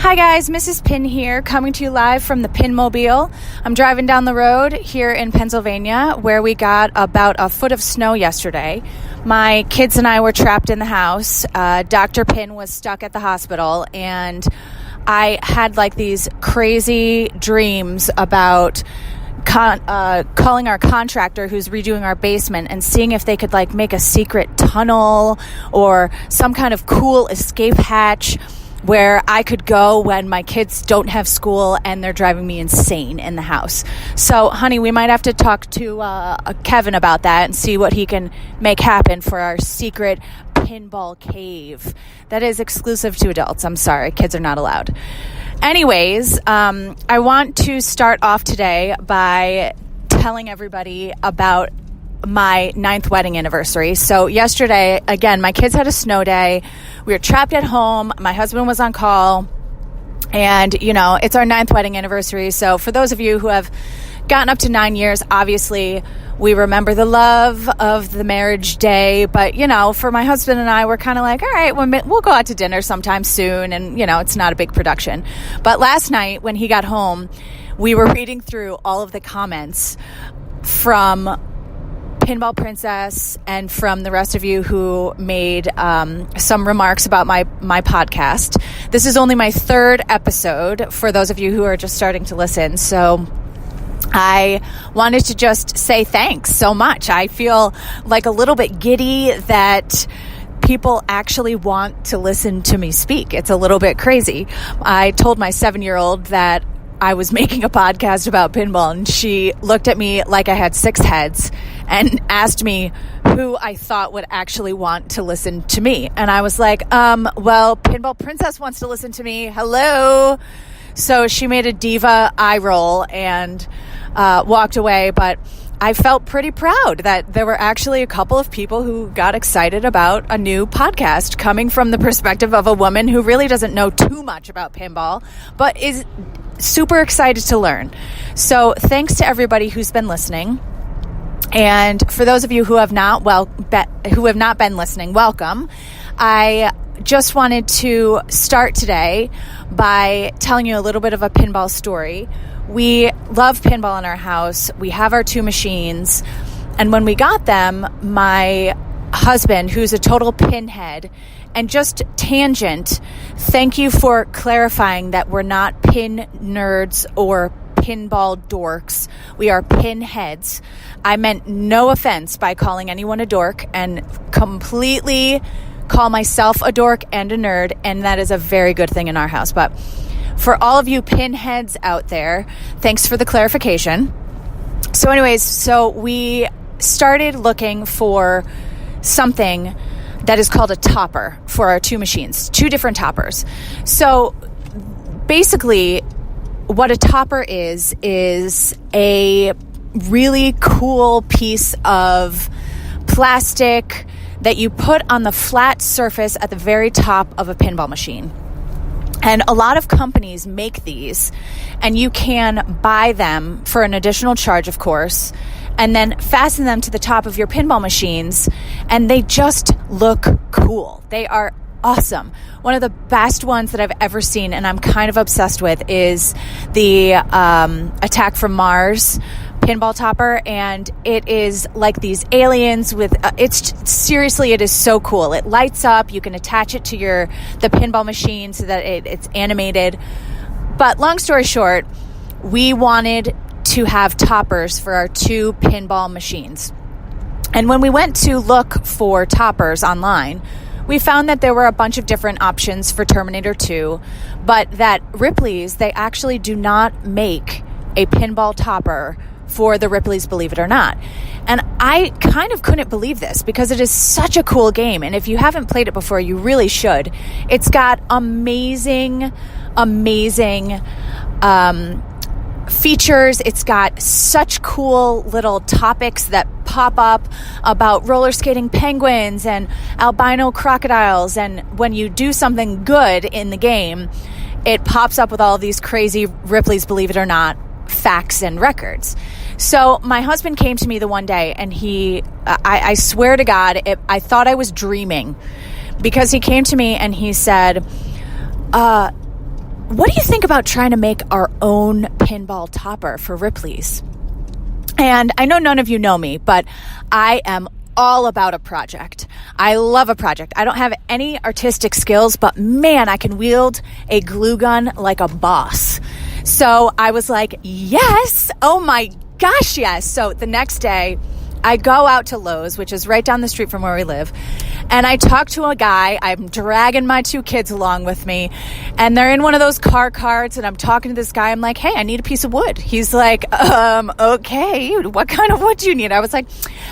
Hi guys, Mrs. Pin here, coming to you live from the Pinmobile. I'm driving down the road here in Pennsylvania, where we got about a foot of snow yesterday. My kids and I were trapped in the house. Dr. Pin was stuck at the hospital, and I had like these crazy dreams about calling our contractor who's redoing our basement and seeing if they could like make a secret tunnel or some kind of cool escape hatch where I could go when my kids don't have school and they're driving me insane in the house. So, honey, we might have to talk to Kevin about that and see what he can make happen for our secret pinball cave. That is exclusive to adults. I'm sorry, kids are not allowed. Anyways, I want to start off today by telling everybody about my 9th wedding anniversary. So yesterday, again, my kids had a snow day. We were trapped at home. My husband was on call. And, you know, it's our 9th wedding anniversary. So for those of you who have gotten up to 9 years, obviously we remember the love of the marriage day. But, you know, for my husband and I, we're kind of like, all right, we'll go out to dinner sometime soon. And, you know, it's not a big production. But last night when he got home, we were reading through all of the comments from Pinball Princess and from the rest of you who made some remarks about my podcast. This is only my 3rd episode for those of you who are just starting to listen. So I wanted to just say thanks so much. I feel like a little bit giddy that people actually want to listen to me speak. It's a little bit crazy. I told my 7-year-old that I was making a podcast about pinball, and she looked at me like I had 6 heads and asked me who I thought would actually want to listen to me. And I was like, well, Pinball Princess wants to listen to me. Hello. So she made a diva eye roll and walked away. But I felt pretty proud that there were actually a couple of people who got excited about a new podcast coming from the perspective of a woman who really doesn't know too much about pinball, but is super excited to learn. So thanks to everybody who's been listening. And for those of you who have not been listening, welcome. I just wanted to start today by telling you a little bit of a pinball story. We love pinball in our house. We have our 2 machines. And when we got them, my husband, who's a total pinhead, and just tangent, thank you for clarifying that we're not pin nerds or pinball dorks. We are pinheads. I meant no offense by calling anyone a dork, and completely call myself a dork and a nerd, and that is a very good thing in our house. But for all of you pinheads out there, thanks for the clarification. So anyways, we started looking for something that is called a topper for our 2 machines, 2 different toppers. So basically what a topper is a really cool piece of plastic that you put on the flat surface at the very top of a pinball machine. And a lot of companies make these, and you can buy them for an additional charge, of course, and then fasten them to the top of your pinball machines, and they just look cool. They are awesome. One of the best ones that I've ever seen, and I'm kind of obsessed with, is the Attack from Mars pinball topper, and it is like these aliens with seriously, it is so cool. It lights up. You can attach it to the pinball machine so that it's animated. But long story short, we wanted to have toppers for our 2 pinball machines. And when we went to look for toppers online, we found that there were a bunch of different options for Terminator 2, but that Ripley's, they actually do not make a pinball topper for the Ripley's, believe it or not. And I kind of couldn't believe this because it is such a cool game. And if you haven't played it before, you really should. It's got amazing features. It's got such cool little topics that pop up about roller skating penguins and albino crocodiles. And when you do something good in the game, it pops up with all of these crazy Ripley's, believe it or not, facts and records. So my husband came to me the one day, and I swear to God, I thought I was dreaming, because he came to me and he said, what do you think about trying to make our own pinball topper for Ripley's? And I know none of you know me, but I am all about a project. I love a project. I don't have any artistic skills, but man, I can wield a glue gun like a boss. So I was like, yes, oh my gosh, yes. So the next day, I go out to Lowe's, which is right down the street from where we live, and I talk to a guy. I'm dragging my 2 kids along with me, and they're in one of those car carts, and I'm talking to this guy. I'm like, hey, I need a piece of wood. He's like, okay, what kind of wood do you need? I was like,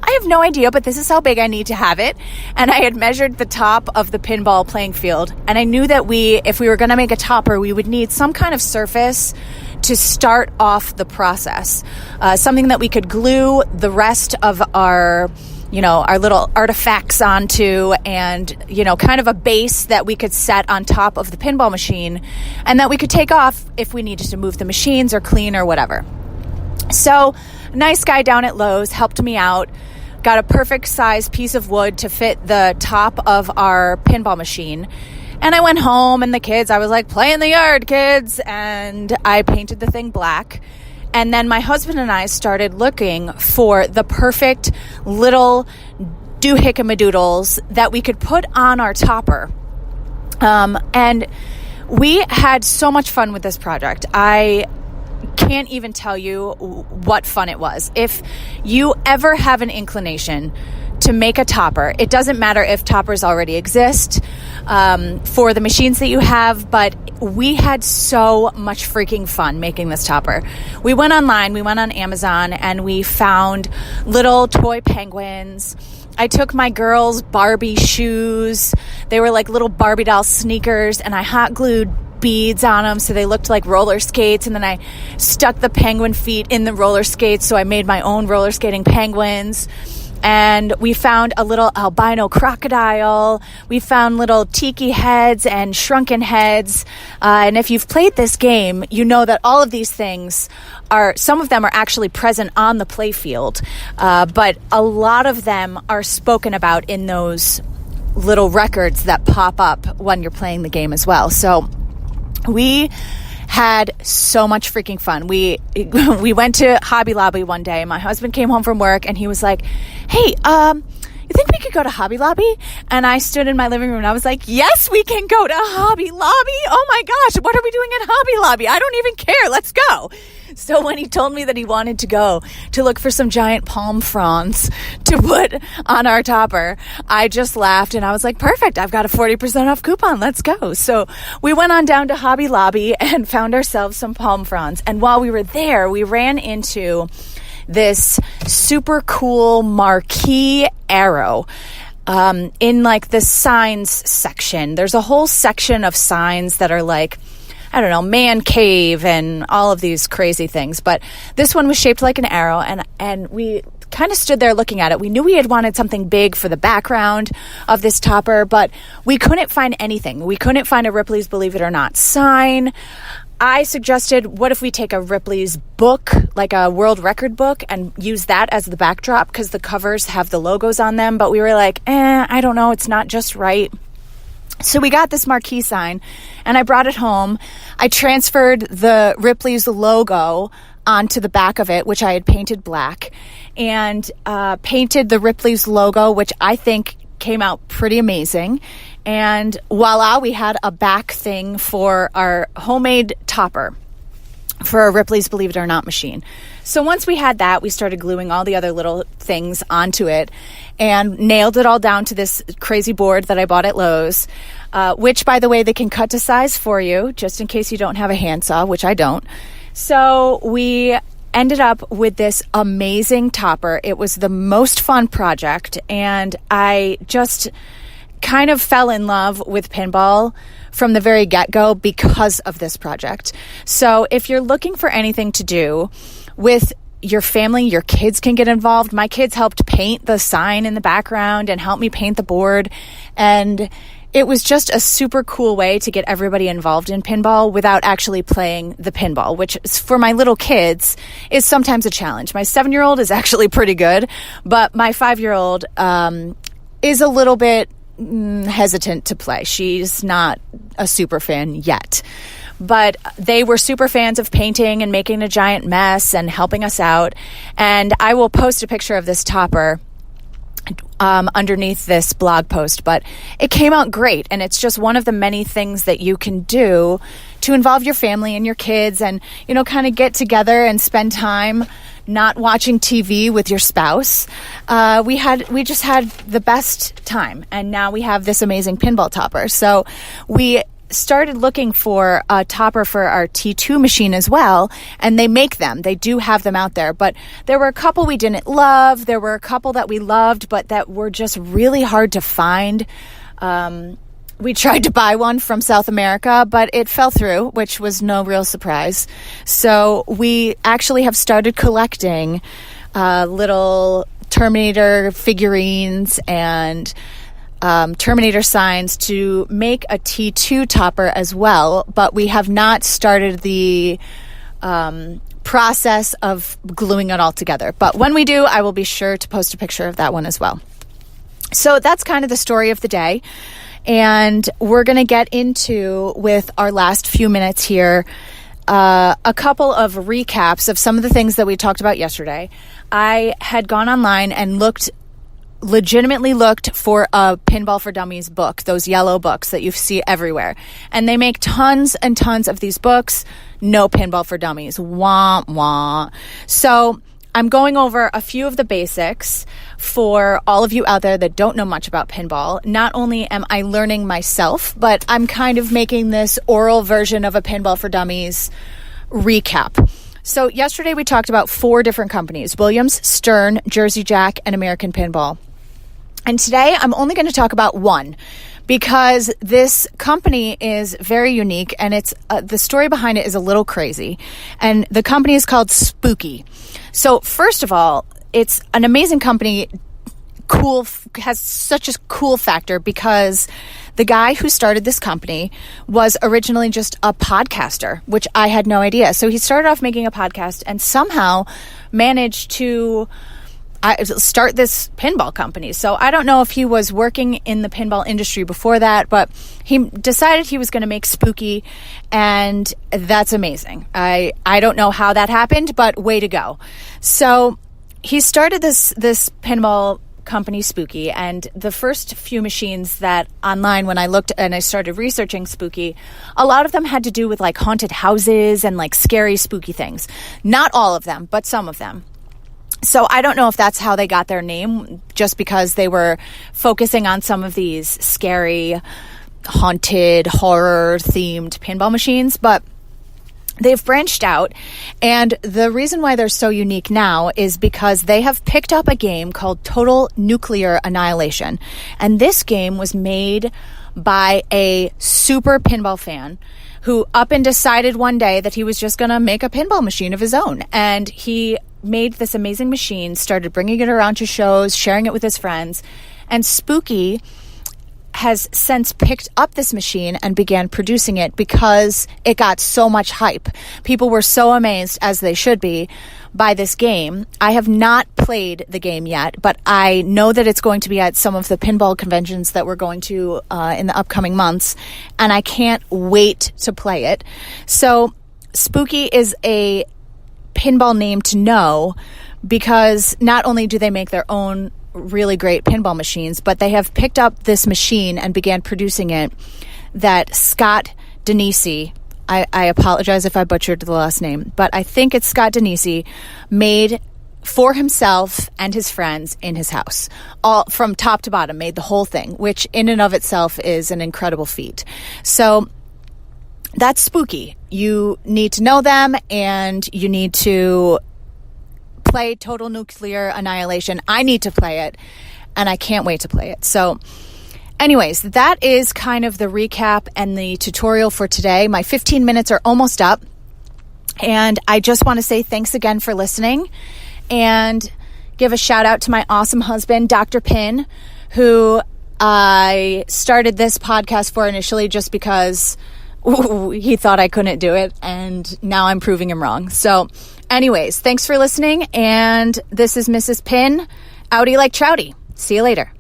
I have no idea, but this is how big I need to have it. And I had measured the top of the pinball playing field, and I knew that if we were going to make a topper, we would need some kind of surface to start off the process, something that we could glue the rest of our little artifacts onto, and, kind of a base that we could set on top of the pinball machine and that we could take off if we needed to move the machines or clean or whatever. So a nice guy down at Lowe's helped me out, got a perfect size piece of wood to fit the top of our pinball machine. And I went home, and the kids, I was like, play in the yard, kids. And I painted the thing black. And then my husband and I started looking for the perfect little doohickamadoodles that we could put on our topper. And we had so much fun with this project. I can't even tell you what fun it was. If you ever have an inclination to make a topper, it doesn't matter if toppers already exist for the machines that you have, but we had so much freaking fun making this topper. We went online, we went on Amazon, and we found little toy penguins. I took my girls' Barbie shoes. They were like little Barbie doll sneakers, and I hot glued beads on them so they looked like roller skates, and then I stuck the penguin feet in the roller skates, so I made my own roller skating penguins. And we found a little albino crocodile. We found little tiki heads and shrunken heads. And if you've played this game, you know that all of these things some of them are actually present on the playfield. But a lot of them are spoken about in those little records that pop up when you're playing the game as well. So we had so much freaking fun. We went to Hobby Lobby one day. My husband came home from work and he was like, hey, you think we could go to Hobby Lobby? And I stood in my living room and I was like, yes, we can go to Hobby Lobby. Oh my gosh, what are we doing at Hobby Lobby? I don't even care. Let's go. So when he told me that he wanted to go to look for some giant palm fronds to put on our topper, I just laughed and I was like, perfect. I've got a 40% off coupon. Let's go. So we went on down to Hobby Lobby and found ourselves some palm fronds. And while we were there, we ran into this super cool marquee arrow in like the signs section. There's a whole section of signs that are like, I don't know, man cave and all of these crazy things. But this one was shaped like an arrow, and we kind of stood there looking at it. We knew we had wanted something big for the background of this topper, but we couldn't find anything. We couldn't find a Ripley's Believe It or Not sign. I suggested, what if we take a Ripley's book, like a world record book, and use that as the backdrop because the covers have the logos on them. But we were like, I don't know, it's not just right. So we got this marquee sign and I brought it home. I transferred the Ripley's logo onto the back of it, which I had painted black, and painted the Ripley's logo, which I think came out pretty amazing. And voila, we had a back thing for our homemade topper for a Ripley's Believe It or Not machine. So once we had that, we started gluing all the other little things onto it and nailed it all down to this crazy board that I bought at Lowe's, which, by the way, they can cut to size for you, just in case you don't have a handsaw, which I don't. So we ended up with this amazing topper. It was the most fun project, and I just kind of fell in love with pinball from the very get-go because of this project. So if you're looking for anything to do with your family, your kids can get involved. My kids helped paint the sign in the background and helped me paint the board. And it was just a super cool way to get everybody involved in pinball without actually playing the pinball, which for my little kids is sometimes a challenge. My 7-year-old is actually pretty good, but my 5-year-old is a little bit hesitant to play. She's not a super fan yet. but they were super fans of painting and making a giant mess and helping us out. And I will post a picture of this topper underneath this blog post, but it came out great. And it's just one of the many things that you can do to involve your family and your kids and, kind of get together and spend time not watching TV with your spouse. We just had the best time, and now we have this amazing pinball topper. So we started looking for a topper for our T2 machine as well, and they make them. They do have them out there, but there were a couple we didn't love. There were a couple that we loved, but that were just really hard to find. We tried to buy one from South America, but it fell through, which was no real surprise. So we actually have started collecting little Terminator figurines and Terminator signs to make a T2 topper as well, but we have not started the process of gluing it all together. But when we do, I will be sure to post a picture of that one as well. So that's kind of the story of the day. And we're going to get into, with our last few minutes here, a couple of recaps of some of the things that we talked about yesterday. I had gone online and legitimately looked for a Pinball for Dummies book, those yellow books that you see everywhere. And they make tons and tons of these books. No Pinball for Dummies. Wah, wah. So I'm going over a few of the basics for all of you out there that don't know much about pinball. Not only am I learning myself, but I'm kind of making this oral version of a Pinball for Dummies recap. So yesterday we talked about 4 different companies: Williams, Stern, Jersey Jack, and American Pinball. And today I'm only going to talk about one, because this company is very unique, and it's the story behind it is a little crazy. And the company is called Spooky. So first of all, it's an amazing company, has such a cool factor, because the guy who started this company was originally just a podcaster, which I had no idea. So he started off making a podcast and somehow managed to start this pinball company. So I don't know if he was working in the pinball industry before that, but he decided he was going to make Spooky, and that's amazing. I don't know how that happened, but way to go. So he started this pinball company, Spooky, and the first few machines that online, when I looked and I started researching Spooky, a lot of them had to do with like haunted houses and like scary, spooky things. Not all of them, but some of them. So I don't know if that's how they got their name, just because they were focusing on some of these scary, haunted, horror-themed pinball machines, but they've branched out. And the reason why they're so unique now is because they have picked up a game called Total Nuclear Annihilation. And this game was made by a super pinball fan who up and decided one day that he was just going to make a pinball machine of his own. And he made this amazing machine, started bringing it around to shows, sharing it with his friends. And Spooky has since picked up this machine and began producing it because it got so much hype. People were so amazed, as they should be, by this game. I have not played the game yet, but I know that it's going to be at some of the pinball conventions that we're going to in the upcoming months, and I can't wait to play it. So Spooky is a pinball name to know, because not only do they make their own really great pinball machines, but they have picked up this machine and began producing it that Scott Denisi, I apologize if I butchered the last name, but I think it's Scott Denisi, made for himself and his friends in his house, all from top to bottom, made the whole thing, which in and of itself is an incredible feat. So that's Spooky. You need to know them, and you need to play Total Nuclear Annihilation. I need to play it, and I can't wait to play it. So anyways, that is kind of the recap and the tutorial for today. My 15 minutes are almost up, and I just want to say thanks again for listening, and give a shout out to my awesome husband, Dr. Pin, who I started this podcast for initially just because he thought I couldn't do it, and now I'm proving him wrong. So anyways, thanks for listening, and this is Mrs. Pin, outie like trouty. See you later.